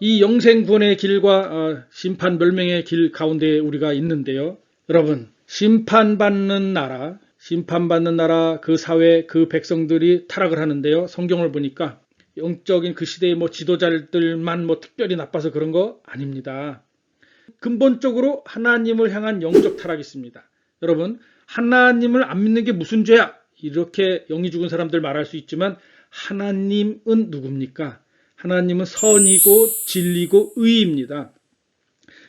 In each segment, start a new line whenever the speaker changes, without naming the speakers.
이 영생구원의 길과 심판 멸망의 길 가운데 우리가 있는데요. 여러분, 심판받는 나라 그 사회 그 백성들이 타락을 하는데요. 성경을 보니까 영적인 그 시대의 지도자들만 특별히 나빠서 그런 거 아닙니다. 근본적으로 하나님을 향한 영적 타락이 있습니다. 여러분, 하나님을 안 믿는 게 무슨 죄야? 이렇게 영이 죽은 사람들 말할 수 있지만 하나님은 누굽니까? 하나님은 선이고 진리고 의입니다.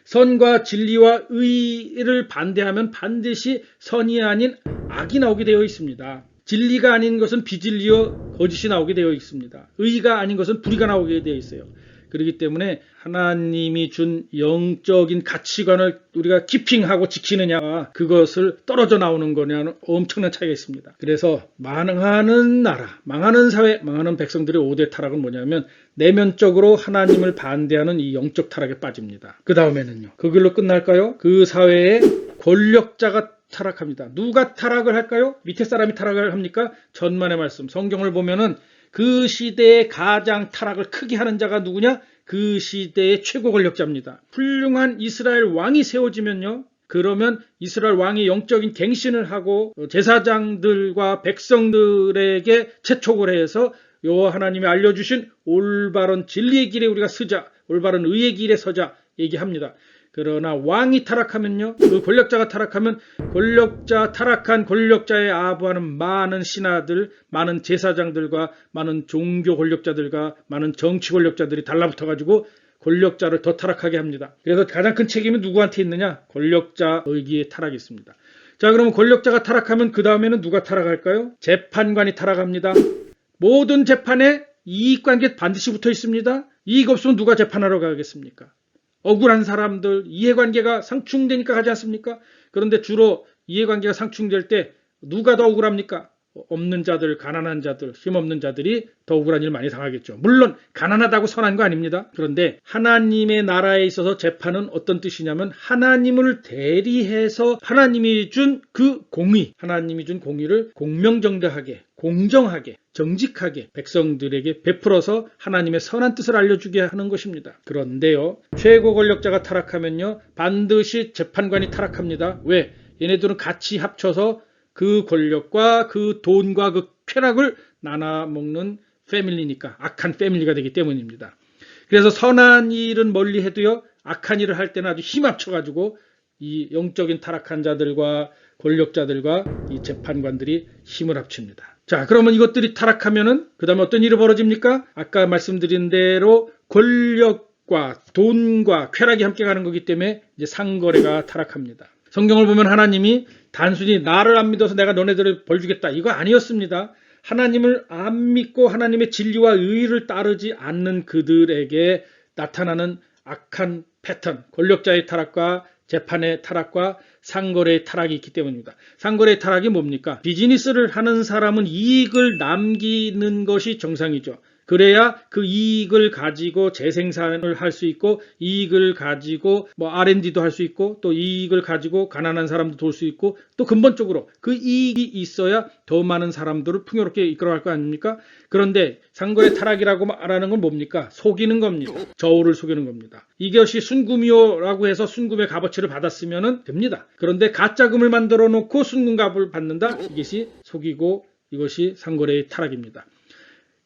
선과 진리와 의를 반대하면 반드시 선이 아닌 악이 나오게 되어 있습니다. 진리가 아닌 것은 비진리요 거짓이 나오게 되어 있습니다. 의가 아닌 것은 불의가 나오게 되어 있어요. 그렇기 때문에 하나님이 준 영적인 가치관을 우리가 키핑하고 지키느냐가 그것을 떨어져 나오는 거냐는 엄청난 차이가 있습니다. 그래서 망하는 나라, 망하는 사회, 망하는 백성들의 5대 타락은 뭐냐면 내면적으로 하나님을 반대하는 이 영적 타락에 빠집니다. 그 다음에는요. 그 길로 끝날까요? 그 사회에 권력자가 타락합니다. 누가 타락을 할까요? 밑에 사람이 타락을 합니까? 전만의 말씀, 성경을 보면은 그 시대의 가장 타락을 크게 하는 자가 누구냐? 그 시대의 최고 권력자입니다. 훌륭한 이스라엘 왕이 세워지면요. 그러면 이스라엘 왕이 영적인 갱신을 하고 제사장들과 백성들에게 채촉을 해서 여호와 하나님이 알려주신 올바른 진리의 길에 우리가 서자, 올바른 의의 길에 서자 얘기합니다. 그러나 왕이 타락하면요, 그 권력자가 타락하면 타락한 권력자의 아부하는 많은 신하들, 많은 제사장들과 많은 종교 권력자들과 많은 정치 권력자들이 달라붙어가지고 권력자를 더 타락하게 합니다. 그래서 가장 큰 책임은 누구한테 있느냐? 권력자 의기에 타락이 있습니다. 자, 그러면 권력자가 타락하면 그 다음에는 누가 타락할까요? 재판관이 타락합니다. 모든 재판에 이익관계 반드시 붙어 있습니다. 이익 없으면 누가 재판하러 가겠습니까? 억울한 사람들, 이해관계가 상충되니까 가지 않습니까? 그런데 주로 이해관계가 상충될 때 누가 더 억울합니까? 없는 자들, 가난한 자들, 힘없는 자들이 더 억울한 일 많이 당하겠죠. 물론 가난하다고 선한 거 아닙니다. 그런데 하나님의 나라에 있어서 재판은 어떤 뜻이냐면 하나님을 대리해서 하나님이 준 그 공의, 하나님이 준 공의를 공명정대하게, 공정하게, 정직하게 백성들에게 베풀어서 하나님의 선한 뜻을 알려주게 하는 것입니다. 그런데요, 최고 권력자가 타락하면요, 반드시 재판관이 타락합니다. 왜? 얘네들은 같이 합쳐서 그 권력과 그 돈과 그 쾌락을 나눠 먹는 패밀리니까, 악한 패밀리가 되기 때문입니다. 그래서 선한 일은 멀리 해도요, 악한 일을 할 때는 아주 힘 합쳐가지고 이 영적인 타락한 자들과 권력자들과 이 재판관들이 힘을 합칩니다. 자, 그러면 이것들이 타락하면은 그 다음에 어떤 일이 벌어집니까? 아까 말씀드린 대로 권력과 돈과 쾌락이 함께 가는 거기 때문에 이제 상거래가 타락합니다. 성경을 보면 하나님이 단순히 나를 안 믿어서 내가 너네들을 벌 주겠다, 이거 아니었습니다. 하나님을 안 믿고 하나님의 진리와 의를 따르지 않는 그들에게 나타나는 악한 패턴, 권력자의 타락과 재판의 타락과 상거래의 타락이 있기 때문입니다. 상거래의 타락이 뭡니까? 비즈니스를 하는 사람은 이익을 남기는 것이 정상이죠. 그래야 그 이익을 가지고 재생산을 할 수 있고, 이익을 가지고 R&D도 할 수 있고, 또 이익을 가지고 가난한 사람도 도울 수 있고, 또 근본적으로 그 이익이 있어야 더 많은 사람들을 풍요롭게 이끌어갈 거 아닙니까? 그런데 상거래 타락이라고 말하는 건 뭡니까? 속이는 겁니다. 저울을 속이는 겁니다. 이것이 순금이요라고 해서 순금의 값어치를 받았으면 됩니다. 그런데 가짜금을 만들어 놓고 순금값을 받는다? 이것이 속이고 이것이 상거래의 타락입니다.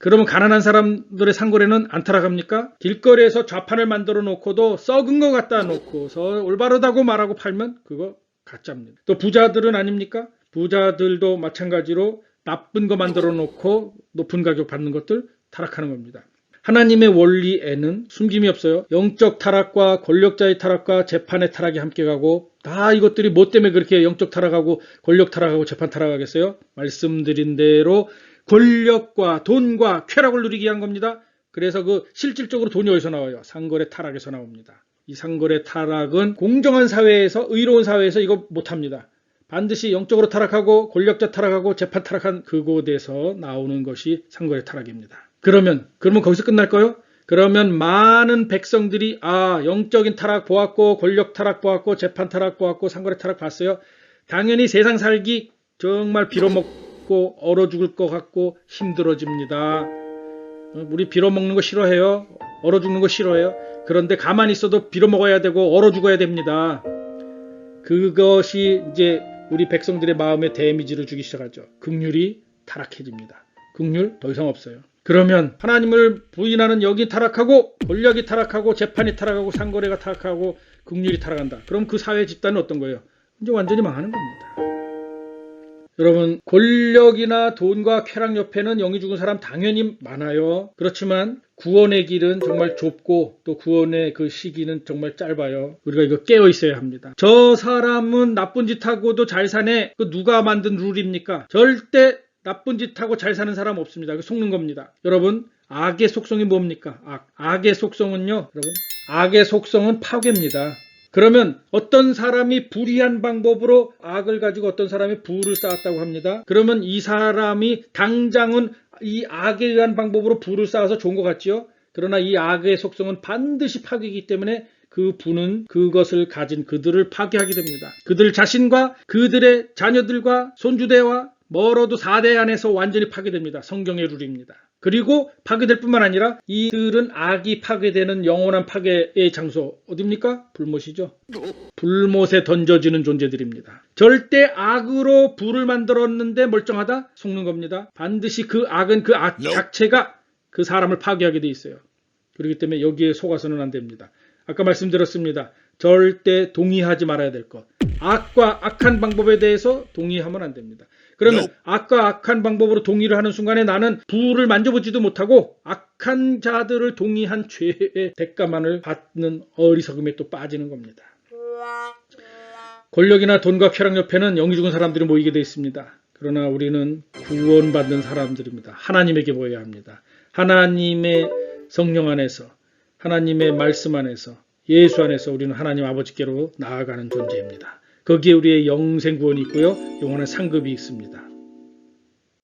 그러면 가난한 사람들의 상거래는 안 타락합니까? 길거리에서 좌판을 만들어 놓고도 썩은 거 갖다 놓고서 올바르다고 말하고 팔면 그거 가짜입니다. 또 부자들은 아닙니까? 부자들도 마찬가지로 나쁜 거 만들어 놓고 높은 가격 받는 것들 타락하는 겁니다. 하나님의 원리에는 숨김이 없어요. 영적 타락과 권력자의 타락과 재판의 타락이 함께 가고, 다 이것들이 뭐 때문에 그렇게 영적 타락하고 권력 타락하고 재판 타락하겠어요? 말씀드린 대로 권력과 돈과 쾌락을 누리기 위한 겁니다. 그래서 그 실질적으로 돈이 어디서 나와요? 상거래 타락에서 나옵니다. 이 상거래 타락은 공정한 사회에서, 의로운 사회에서 이거 못합니다. 반드시 영적으로 타락하고 권력자 타락하고 재판 타락한 그곳에서 나오는 것이 상거래 타락입니다. 그러면 거기서 끝날까요? 그러면 많은 백성들이 영적인 타락 보았고, 권력 타락 보았고, 재판 타락 보았고, 상거래 타락 봤어요. 당연히 세상 살기 정말 빌어먹고 얼어 죽을 것 같고 힘들어집니다. 우리 빌어먹는 거 싫어해요? 얼어 죽는 거 싫어해요. 그런데 가만히 있어도 빌어먹어야 되고 얼어 죽어야 됩니다. 그것이 이제 우리 백성들의 마음에 데미지를 주기 시작하죠. 긍휼이 타락해집니다. 긍휼 더 이상 없어요. 그러면 하나님을 부인하는 영이 타락하고 권력이 타락하고 재판이 타락하고 상거래가 타락하고 긍휼이 타락한다. 그럼 그 사회 집단은 어떤 거예요? 이제 완전히 망하는 겁니다. 여러분, 권력이나 돈과 쾌락 옆에는 영이 죽은 사람 당연히 많아요. 그렇지만 구원의 길은 정말 좁고 또 구원의 그 시기는 정말 짧아요. 우리가 이거 깨어 있어야 합니다. 저 사람은 나쁜 짓 하고도 잘 사네. 그 누가 만든 룰입니까? 절대 나쁜 짓 하고 잘 사는 사람 없습니다. 그 속는 겁니다. 여러분, 악의 속성이 뭡니까? 악의 속성은요, 여러분, 악의 속성은 파괴입니다. 그러면 어떤 사람이 불의한 방법으로 악을 가지고 어떤 사람이 부를 쌓았다고 합니다. 그러면 이 사람이 당장은 이 악에 의한 방법으로 부를 쌓아서 좋은 것 같지요? 그러나 이 악의 속성은 반드시 파괴이기 때문에 그 부는 그것을 가진 그들을 파괴하게 됩니다. 그들 자신과 그들의 자녀들과 손주대와 멀어도 4대 안에서 완전히 파괴됩니다. 성경의 룰입니다. 그리고 파괴될 뿐만 아니라 이들은 악이 파괴되는 영원한 파괴의 장소 어디입니까? 불못이죠. 불못에 던져지는 존재들입니다. 절대 악으로 불을 만들었는데 멀쩡하다? 속는 겁니다. 반드시 그 악은 그 악 자체가 그 사람을 파괴하게 돼 있어요. 그렇기 때문에 여기에 속아서는 안 됩니다. 아까 말씀드렸습니다. 절대 동의하지 말아야 될 것. 악과 악한 방법에 대해서 동의하면 안 됩니다. 그러면 악과 악한 방법으로 동의를 하는 순간에 나는 부를 만져보지도 못하고 악한 자들을 동의한 죄의 대가만을 받는 어리석음에 또 빠지는 겁니다. 권력이나 돈과 쾌락 옆에는 영이 죽은 사람들이 모이게 되어 있습니다. 그러나 우리는 구원받는 사람들입니다. 하나님에게 모여야 합니다. 하나님의 성령 안에서, 하나님의 말씀 안에서, 예수 안에서 우리는 하나님 아버지께로 나아가는 존재입니다. 거기에 우리의 영생 구원이 있고요. 영원한 상급이 있습니다.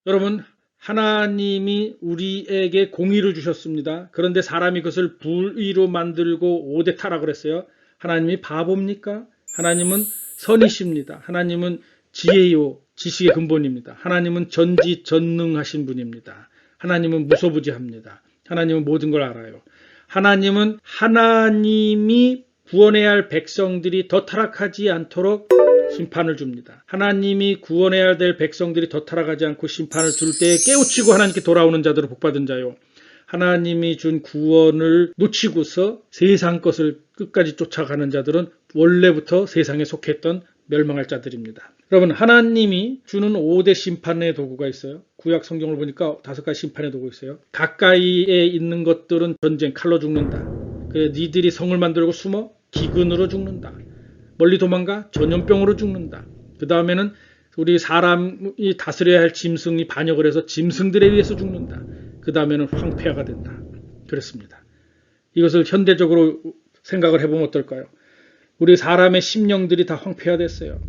여러분, 하나님이 우리에게 공의를 주셨습니다. 그런데 사람이 그것을 불의로 만들고 5대 타락을 했어요. 하나님이 바보입니까? 하나님은 선이십니다. 하나님은 지혜요, 지식의 근본입니다. 하나님은 전지전능하신 분입니다. 하나님은 무소부지합니다. 하나님은 모든 걸 알아요. 하나님은 하나님이 구원해야 할 백성들이 더 타락하지 않도록 심판을 줍니다. 하나님이 구원해야 될 백성들이 더 타락하지 않고 심판을 줄 때 깨우치고 하나님께 돌아오는 자들을 복받은 자요. 하나님이 준 구원을 놓치고서 세상 것을 끝까지 쫓아가는 자들은 원래부터 세상에 속했던 멸망할 자들입니다. 여러분, 하나님이 주는 5대 심판의 도구가 있어요. 구약 성경을 보니까 5가지 심판의 도구가 있어요. 가까이에 있는 것들은 전쟁, 칼로 죽는다. 그래, 니들이 성을 만들고 숨어 기근으로 죽는다. 멀리 도망가 전염병으로 죽는다. 그 다음에는 우리 사람이 다스려야 할 짐승이 반역을 해서 짐승들에 의해서 죽는다. 그 다음에는 황폐화가 된다. 그렇습니다. 이것을 현대적으로 생각을 해보면 어떨까요? 우리 사람의 심령들이 다 황폐화됐어요.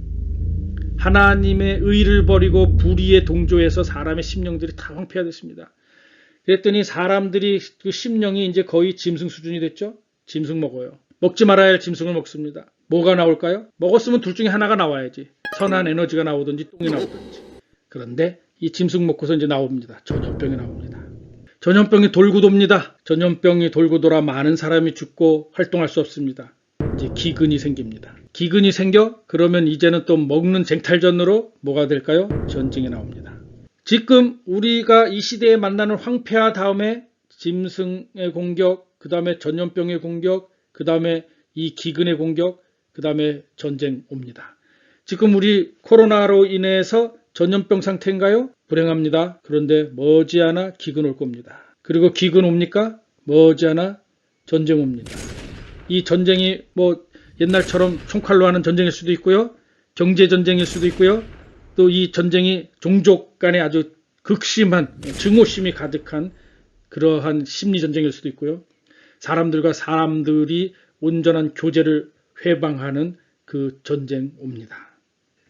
하나님의 의를 버리고 불의에 동조해서 사람의 심령들이 다 황폐화됐습니다. 그랬더니 사람들이 그 심령이 이제 거의 짐승 수준이 됐죠. 짐승 먹어요. 먹지 말아야 할 짐승을 먹습니다. 뭐가 나올까요? 먹었으면 둘 중에 하나가 나와야지. 선한 에너지가 나오든지 똥이 나오든지. 그런데 이 짐승 먹고서 이제 나옵니다. 전염병이 나옵니다. 전염병이 돌고 돕니다. 전염병이 돌고 돌아 많은 사람이 죽고 활동할 수 없습니다. 이제 기근이 생깁니다. 기근이 생겨 그러면 이제는 또 먹는 쟁탈전으로 뭐가 될까요? 전쟁이 나옵니다. 지금 우리가 이 시대에 만나는 황폐화 다음에 짐승의 공격, 그 다음에 전염병의 공격, 그 다음에 이 기근의 공격, 그 다음에 전쟁 옵니다. 지금 우리 코로나로 인해서 전염병 상태인가요? 불행합니다. 그런데 머지않아 기근 올 겁니다. 그리고 기근 옵니까? 머지않아 전쟁 옵니다. 이 전쟁이 뭐 옛날처럼 총칼로 하는 전쟁일 수도 있고요. 경제 전쟁일 수도 있고요. 또 이 전쟁이 종족 간에 아주 극심한 증오심이 가득한 그러한 심리 전쟁일 수도 있고요. 사람들과 사람들이 온전한 교제를 회방하는 그 전쟁 옵니다.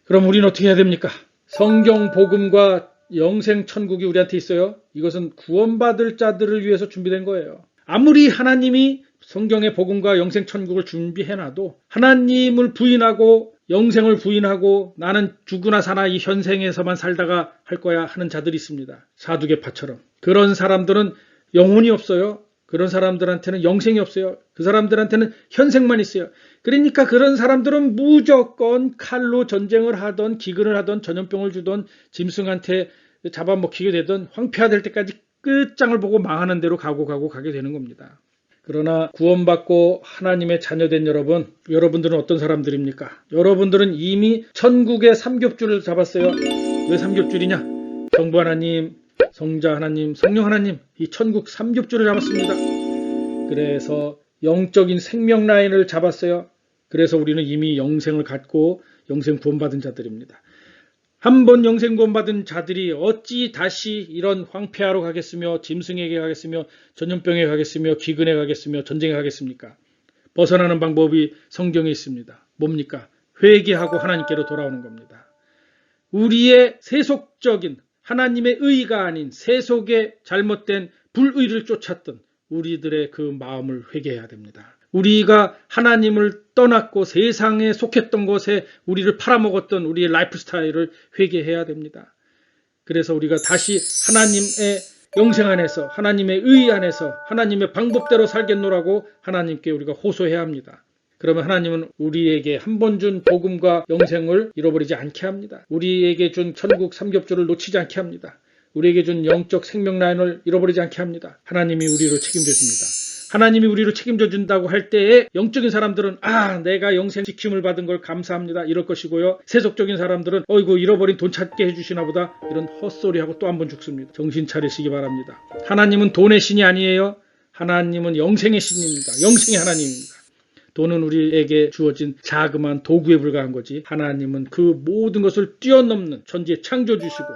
그럼 우리는 어떻게 해야 됩니까? 성경 복음과 영생 천국이 우리한테 있어요. 이것은 구원받을 자들을 위해서 준비된 거예요. 아무리 하나님이 성경의 복음과 영생 천국을 준비해놔도 하나님을 부인하고 영생을 부인하고 나는 죽으나 사나 이 현생에서만 살다가 할 거야 하는 자들이 있습니다. 사두개파처럼. 그런 사람들은 영혼이 없어요. 그런 사람들한테는 영생이 없어요. 그 사람들한테는 현생만 있어요. 그러니까 그런 사람들은 무조건 칼로 전쟁을 하던 기근을 하던 전염병을 주던 짐승한테 잡아먹히게 되던 황폐화될 때까지 끝장을 보고 망하는 대로 가게 되는 겁니다. 그러나 구원받고 하나님의 자녀된 여러분들은 어떤 사람들입니까? 여러분들은 이미 천국의 삼겹줄을 잡았어요. 왜 삼겹줄이냐? 성부 하나님, 성자 하나님, 성령 하나님, 이 천국 삼겹줄을 잡았습니다. 그래서 영적인 생명 라인을 잡았어요. 그래서 우리는 이미 영생을 갖고 영생 구원받은 자들입니다. 한 번 영생 구원받은 자들이 어찌 다시 이런 황폐화로 가겠으며 짐승에게 가겠으며 전염병에 가겠으며 기근에 가겠으며 전쟁에 가겠습니까? 벗어나는 방법이 성경에 있습니다. 뭡니까? 회개하고 하나님께로 돌아오는 겁니다. 우리의 세속적인 하나님의 의가 아닌 세속의 잘못된 불의를 쫓았던 우리들의 그 마음을 회개해야 됩니다. 우리가 하나님을 떠났고 세상에 속했던 것에 우리를 팔아먹었던 우리의 라이프 스타일을 회개해야 됩니다. 그래서 우리가 다시 하나님의 영생 안에서 하나님의 의 안에서 하나님의 방법대로 살겠노라고 하나님께 우리가 호소해야 합니다. 그러면 하나님은 우리에게 한 번 준 복음과 영생을 잃어버리지 않게 합니다. 우리에게 준 천국 삼겹줄을 놓치지 않게 합니다. 우리에게 준 영적 생명 라인을 잃어버리지 않게 합니다. 하나님이 우리를 책임져 줍니다. 하나님이 우리를 책임져 준다고 할 때에 영적인 사람들은 내가 영생 지킴을 받은 걸 감사합니다 이럴 것이고요. 세속적인 사람들은 어이구 잃어버린 돈 찾게 해주시나 보다 이런 헛소리하고 또 한 번 죽습니다. 정신 차리시기 바랍니다. 하나님은 돈의 신이 아니에요. 하나님은 영생의 신입니다. 영생의 하나님입니다. 돈은 우리에게 주어진 자그마한 도구에 불과한 거지 하나님은 그 모든 것을 뛰어넘는 천지의 창조주시고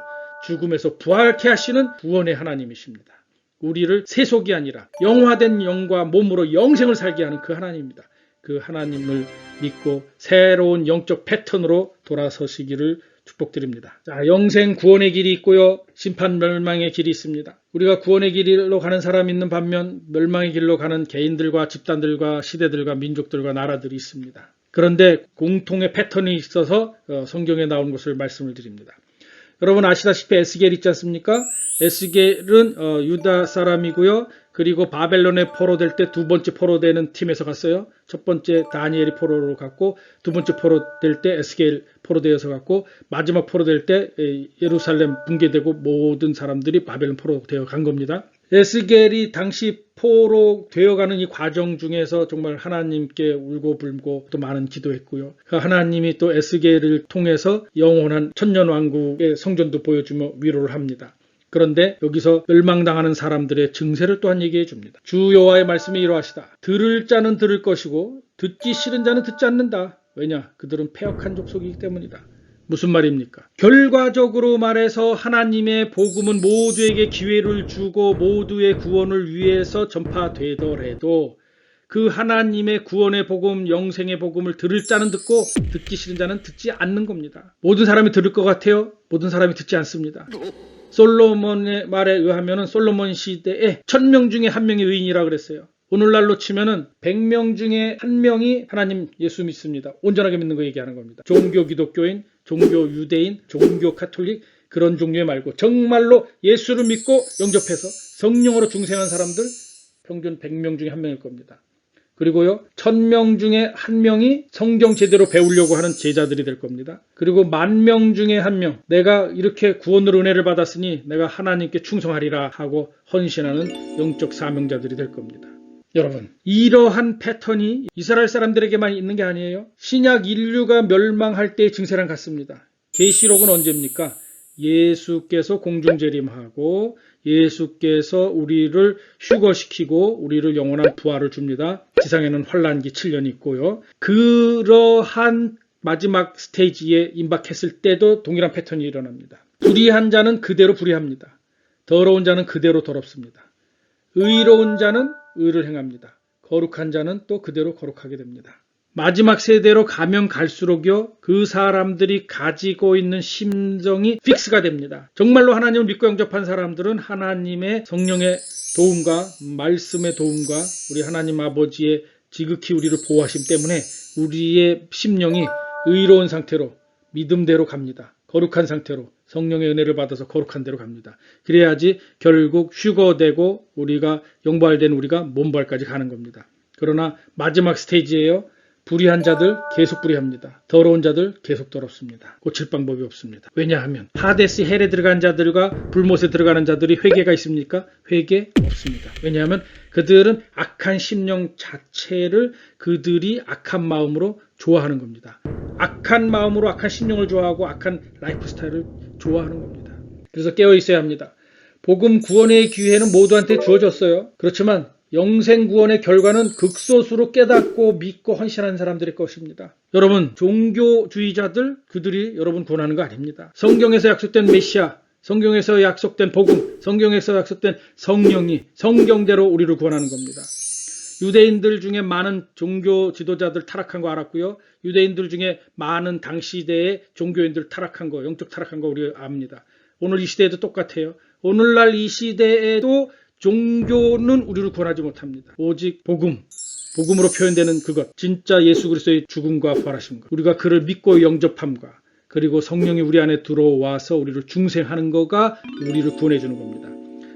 죽음에서 부활케 하시는 구원의 하나님이십니다. 우리를 세속이 아니라 영화된 영과 몸으로 영생을 살게 하는 그 하나님입니다. 그 하나님을 믿고 새로운 영적 패턴으로 돌아서시기를 축복드립니다. 자, 영생 구원의 길이 있고요. 심판 멸망의 길이 있습니다. 우리가 구원의 길로 가는 사람이 있는 반면 멸망의 길로 가는 개인들과 집단들과 시대들과 민족들과 나라들이 있습니다. 그런데 공통의 패턴이 있어서 성경에 나온 것을 말씀을 드립니다. 여러분 아시다시피 에스겔 있지 않습니까? 에스겔은 유다 사람이고요. 그리고 바벨론에 포로될 때 두 번째 포로되는 팀에서 갔어요. 첫 번째 다니엘이 포로로 갔고 두 번째 포로될 때 에스겔 포로되어서 갔고 마지막 포로될 때 예루살렘 붕괴되고 모든 사람들이 바벨론 포로되어 간 겁니다. 에스겔이 당시 포로되어가는 이 과정 중에서 정말 하나님께 울고불고 또 많은 기도했고요. 하나님이 또 에스겔을 통해서 영원한 천년왕국의 성전도 보여주며 위로를 합니다. 그런데 여기서 멸망당하는 사람들의 증세를 또한 얘기해 줍니다. 주 여호와의 말씀이 이러하시다. 들을 자는 들을 것이고 듣기 싫은 자는 듣지 않는다. 왜냐? 그들은 패역한 족속이기 때문이다. 무슨 말입니까? 결과적으로 말해서 하나님의 복음은 모두에게 기회를 주고 모두의 구원을 위해서 전파되더라도 그 하나님의 구원의 복음, 영생의 복음을 들을 자는 듣고 듣기 싫은 자는 듣지 않는 겁니다. 모든 사람이 들을 것 같아요? 모든 사람이 듣지 않습니다. 솔로몬의 말에 의하면 솔로몬 시대에 1000명 중에 1명이 의인이라 그랬어요. 오늘날로 치면은 100명 중에 1명이 하나님 예수 믿습니다. 온전하게 믿는 거 얘기하는 겁니다. 종교 기독교인, 종교 유대인, 종교 카톨릭 그런 종류의 말고 정말로 예수를 믿고 영접해서 성령으로 중생한 사람들 평균 100명 중에 1명일 겁니다. 그리고요 1000명 중에 1명이 성경 제대로 배우려고 하는 제자들이 될 겁니다. 그리고 10,000명 중에 1명 내가 이렇게 구원으로 은혜를 받았으니 내가 하나님께 충성하리라 하고 헌신하는 영적 사명자들이 될 겁니다. 여러분 이러한 패턴이 이스라엘 사람들에게만 있는 게 아니에요. 신약 인류가 멸망할 때의 증세랑 같습니다. 계시록은 언제입니까? 예수께서 공중재림하고 예수께서 우리를 휴거시키고 우리를 영원한 부활을 줍니다. 지상에는 환란기 7년이 있고요. 그러한 마지막 스테이지에 임박했을 때도 동일한 패턴이 일어납니다. 불의한 자는 그대로 불의합니다. 더러운 자는 그대로 더럽습니다. 의로운 자는 의를 행합니다. 거룩한 자는 또 그대로 거룩하게 됩니다. 마지막 세대로 가면 갈수록요 그 사람들이 가지고 있는 심정이 픽스가 됩니다. 정말로 하나님을 믿고 영접한 사람들은 하나님의 성령의 도움과 말씀의 도움과 우리 하나님 아버지의 지극히 우리를 보호하심 때문에 우리의 심령이 의로운 상태로 믿음대로 갑니다. 거룩한 상태로 성령의 은혜를 받아서 거룩한 데로 갑니다. 그래야지 결국 휴거되고 우리가 영부활된 우리가 몸부활까지 가는 겁니다. 그러나 마지막 스테이지예요. 불의한 자들 계속 불의합니다. 더러운 자들 계속 더럽습니다. 고칠 방법이 없습니다. 왜냐하면 하데스 헬에 들어간 자들과 불못에 들어가는 자들이 회개가 있습니까? 회개 없습니다. 왜냐하면 그들은 악한 심령 자체를 그들이 악한 마음으로 좋아하는 겁니다. 악한 마음으로 악한 심령을 좋아하고 악한 라이프 스타일을 좋아하는 겁니다. 그래서 깨어 있어야 합니다. 복음 구원의 기회는 모두한테 주어졌어요. 그렇지만 영생 구원의 결과는 극소수로 깨닫고 믿고 헌신하는 사람들의 것입니다. 여러분, 종교주의자들 그들이 여러분 구원하는 거 아닙니다. 성경에서 약속된 메시아, 성경에서 약속된 복음, 성경에서 약속된 성령이 성경대로 우리를 구원하는 겁니다. 유대인들 중에 많은 종교 지도자들 타락한 거 알았고요. 유대인들 중에 많은 당시대의 종교인들 타락한 거, 영적 타락한 거 우리 압니다. 오늘 이 시대에도 똑같아요. 오늘날 이 시대에도 종교는 우리를 구원하지 못합니다. 오직 복음으로 표현되는 그것, 진짜 예수 그리스도의 죽음과 부활하신 것, 우리가 그를 믿고 영접함과 그리고 성령이 우리 안에 들어와서 우리를 중생하는 거가 우리를 구원해 주는 겁니다.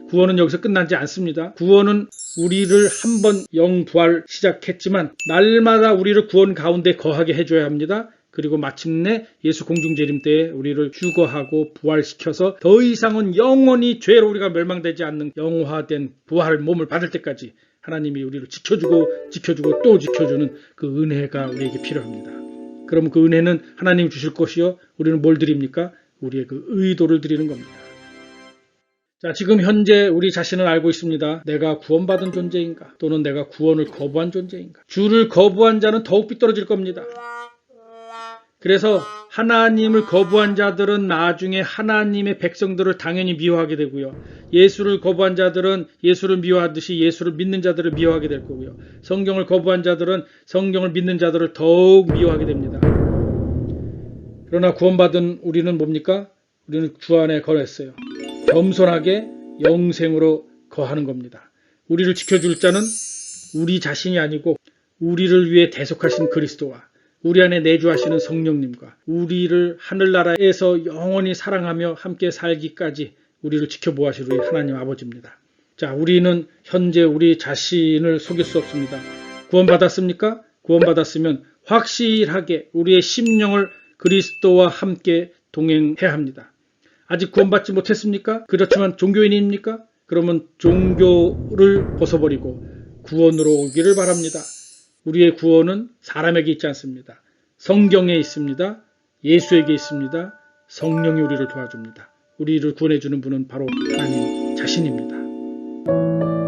구원은 여기서 끝나지 않습니다. 구원은 우리를 한번 영부활 시작했지만 날마다 우리를 구원 가운데 거하게 해줘야 합니다. 그리고 마침내 예수 공중재림 때에 우리를 휴거하고 부활시켜서 더 이상은 영원히 죄로 우리가 멸망되지 않는 영화된 부활 몸을 받을 때까지 하나님이 우리를 지켜주고 또 지켜주는 그 은혜가 우리에게 필요합니다. 그럼 그 은혜는 하나님이 주실 것이요. 우리는 뭘 드립니까? 우리의 그 의도를 드리는 겁니다. 자, 지금 현재 우리 자신을 알고 있습니다. 내가 구원받은 존재인가? 또는 내가 구원을 거부한 존재인가? 주를 거부한 자는 더욱 삐뚤어질 겁니다. 그래서 하나님을 거부한 자들은 나중에 하나님의 백성들을 당연히 미워하게 되고요. 예수를 거부한 자들은 예수를 미워하듯이 예수를 믿는 자들을 미워하게 될 거고요. 성경을 거부한 자들은 성경을 믿는 자들을 더욱 미워하게 됩니다. 그러나 구원받은 우리는 뭡니까? 우리는 주 안에 거했어요. 겸손하게 영생으로 거하는 겁니다. 우리를 지켜줄 자는 우리 자신이 아니고 우리를 위해 대속하신 그리스도와 우리 안에 내주하시는 성령님과 우리를 하늘나라에서 영원히 사랑하며 함께 살기까지 우리를 지켜보아실 우리 하나님 아버지입니다. 자, 우리는 현재 우리 자신을 속일 수 없습니다. 구원받았습니까? 구원받았으면 확실하게 우리의 심령을 그리스도와 함께 동행해야 합니다. 아직 구원받지 못했습니까? 그렇지만 종교인입니까? 그러면 종교를 벗어버리고 구원으로 오기를 바랍니다. 우리의 구원은 사람에게 있지 않습니다. 성경에 있습니다. 예수에게 있습니다. 성령이 우리를 도와줍니다. 우리를 구원해 주는 분은 바로 하나님 자신입니다.